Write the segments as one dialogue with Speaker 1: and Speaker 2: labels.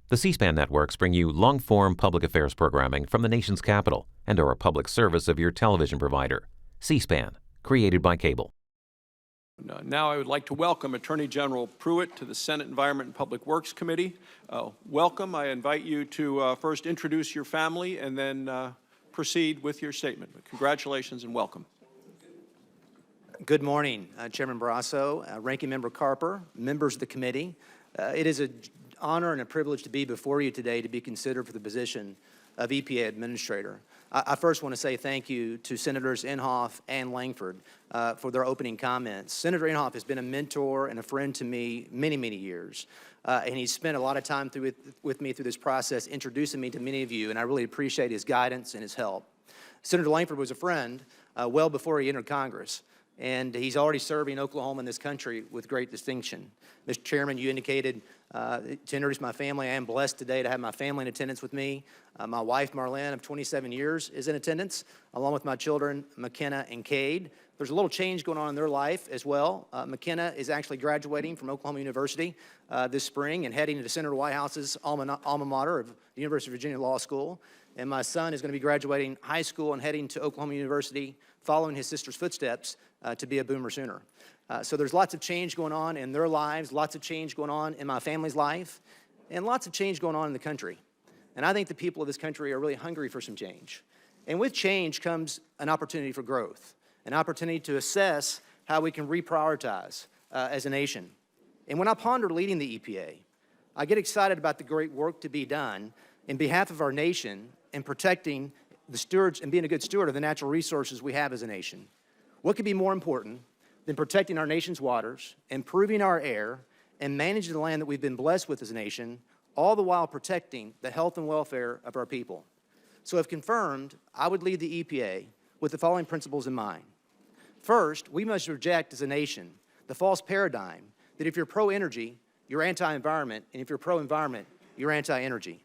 Speaker 1: The C-SPAN networks bring you long-form public affairs programming from the nation's capital and are a public service of your television provider. C-SPAN, created by cable.
Speaker 2: Now I would like to welcome Attorney General Pruitt to the Senate Environment and Public Works Committee. Welcome. I invite you to first introduce your family and then proceed with your statement. Congratulations and welcome.
Speaker 3: Good morning, Chairman Barrasso, Ranking Member Carper, members of the committee. It is an honor and a privilege to be before you today to be considered for the position of EPA Administrator. I first want to say thank you to Senators Inhofe and Langford for their opening comments. Senator Inhofe has been a mentor and a friend to me many, many years, and he's spent a lot of time with me through this process, introducing me to many of you, and I really appreciate his guidance and his help. Senator Langford was a friend well before he entered Congress, and he's already serving Oklahoma and this country with great distinction. Mr. Chairman, you indicated to introduce my family. I am blessed today to have my family in attendance with me. My wife, Marlene, of 27 years, is in attendance, along with my children, McKenna and Cade. There's a little change going on in their life as well. McKenna is actually graduating from Oklahoma University this spring and heading to Senator Whitehouse's alma mater of the University of Virginia Law School. And my son is going to be graduating high school and heading to Oklahoma University, following his sister's footsteps to be a Boomer Sooner. So there's lots of change going on in their lives, lots of change going on in my family's life, and lots of change going on in the country. And I think the people of this country are really hungry for some change. And with change comes an opportunity for growth, an opportunity to assess how we can reprioritize as a nation. And when I ponder leading the EPA, I get excited about the great work to be done in behalf of our nation in protecting the stewards and being a good steward of the natural resources we have as a nation. What could be more important than protecting our nation's waters, improving our air, and managing the land that we've been blessed with as a nation, all the while protecting the health and welfare of our people? So if confirmed, I would lead the EPA with the following principles in mind. First, we must reject as a nation the false paradigm that if you're pro-energy, you're anti-environment, and if you're pro-environment, you're anti-energy.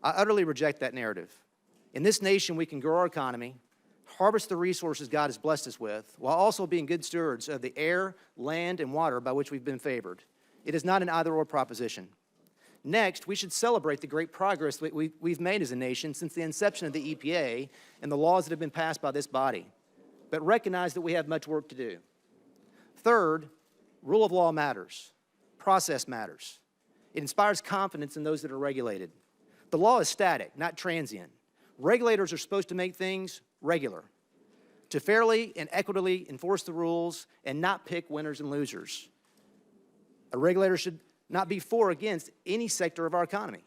Speaker 3: I utterly reject that narrative. In this nation, we can grow our economy, harvest the resources God has blessed us with, while also being good stewards of the air, land, and water by which we've been favored. It is not an either-or proposition. Next, we should celebrate the great progress that we've made as a nation since the inception of the EPA and the laws that have been passed by this body, but recognize that we have much work to do. Third, rule of law matters. Process matters. It inspires confidence in those that are regulated. The law is static, not transient. Regulators are supposed to make things regular, to fairly and equitably enforce the rules and not pick winners and losers. A regulator should not be for or against any sector of our economy.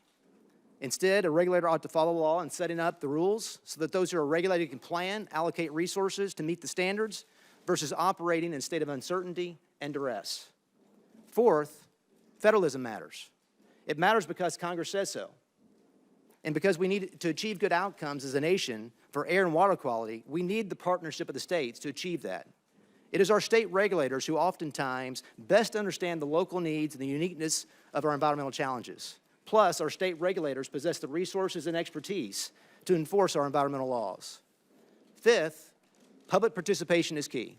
Speaker 3: Instead, a regulator ought to follow the law in setting up the rules so that those who are regulated can plan, allocate resources to meet the standards versus operating in a state of uncertainty and duress. Fourth, federalism matters. It matters because Congress says so. And because we need to achieve good outcomes as a nation for air and water quality, we need the partnership of the states to achieve that. It is our state regulators who oftentimes best understand the local needs and the uniqueness of our environmental challenges. Plus, our state regulators possess the resources and expertise to enforce our environmental laws. Fifth, public participation is key.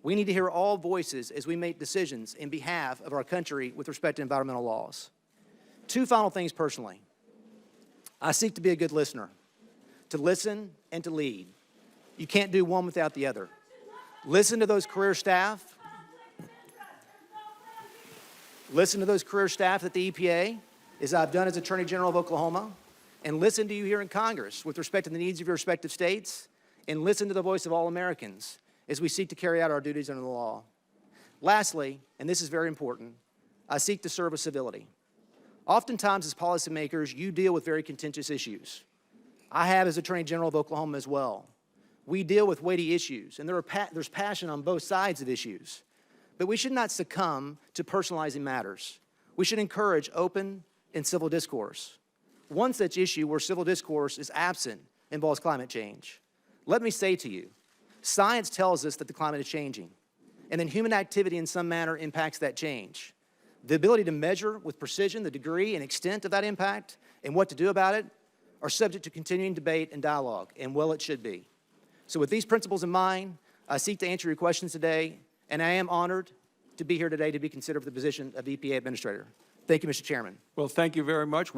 Speaker 3: We need to hear all voices as we make decisions in behalf of our country with respect to environmental laws. Two final things personally. I seek to be a good listener, to listen and to lead. You can't do one without the other. Listen to those career staff. Listen to those career staff at the EPA, as I've done as Attorney General of Oklahoma, and listen to you here in Congress with respect to the needs of your respective states, and listen to the voice of all Americans as we seek to carry out our duties under the law. Lastly, and this is very important, I seek to serve with civility. Oftentimes, as policymakers, you deal with very contentious issues. I have as Attorney General of Oklahoma as well. We deal with weighty issues, and there's passion on both sides of issues. But we should not succumb to personalizing matters. We should encourage open and civil discourse. One such issue where civil discourse is absent involves climate change. Let me say to you, science tells us that the climate is changing, and then human activity in some manner impacts that change. The ability to measure with precision the degree and extent of that impact and what to do about it are subject to continuing debate and dialogue, and well, it should be. So with these principles in mind, I seek to answer your questions today, and I am honored to be here today to be considered for the position of EPA Administrator. Thank you, Mr. Chairman.
Speaker 2: Well, thank you very much.